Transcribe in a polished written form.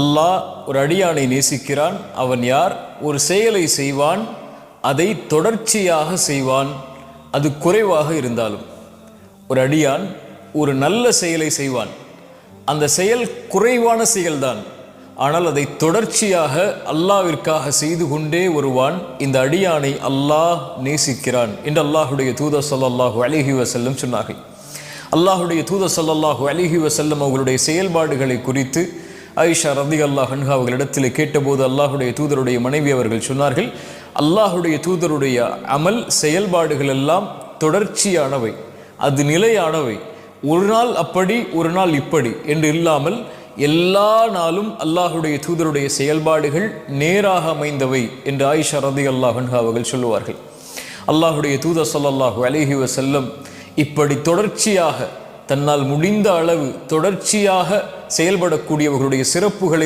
அல்லாஹ் ஒரு அடியானை நேசிக்கிறான். அவன் யார்? ஒரு செயலை செய்வான், அதை தொடர்ச்சியாக செய்வான், அது குறைவாக இருந்தாலும். ஒரு அடியான் ஒரு நல்ல செயலை செய்வான், அந்த செயல் குறைவான செயல்தான், ஆனால் அதை தொடர்ச்சியாக அல்லாஹ்விற்காக செய்து கொண்டே வருவான். இந்த அடியானை அல்லாஹ் நேசிக்கிறான் என்று அல்லாஹுடைய தூதர் ஸல்லல்லாஹு அலைஹி வஸல்லம் சொன்னார்கள். அல்லாஹுடைய தூதர் ஸல்லல்லாஹு அலைஹி வஸல்லம் அவர்களுடைய செயல்பாடுகளை குறித்து ஆயிஷா ரலியல்லாஹு அன்ஹா அவர்களிடத்தில் கேட்டபோது அல்லாஹுடைய தூதருடைய மனைவி அவர்கள் சொன்னார்கள், அல்லாஹுடைய தூதருடைய அமல் செயல்பாடுகள் எல்லாம் தொடர்ச்சியானவை, அது நிலையானவை, ஒரு நாள் அப்படி ஒரு நாள் இப்படி என்று இல்லாமல் எல்லா நாளும் அல்லாஹுடைய தூதருடைய செயல்பாடுகள் நேராக அமைந்தவை என்று ஆயிஷா ரலியல்லாஹு அன்ஹா அவர்கள் சொல்லுவார்கள். அல்லாஹுடைய தூதர் ஸல்லல்லாஹு அலைஹி வஸல்லம் இப்படி தொடர்ச்சியாக தன்னால் முடிந்த அளவு தொடர்ச்சியாக செயல்படக்கூடியவர்களுடைய சிறப்புகளை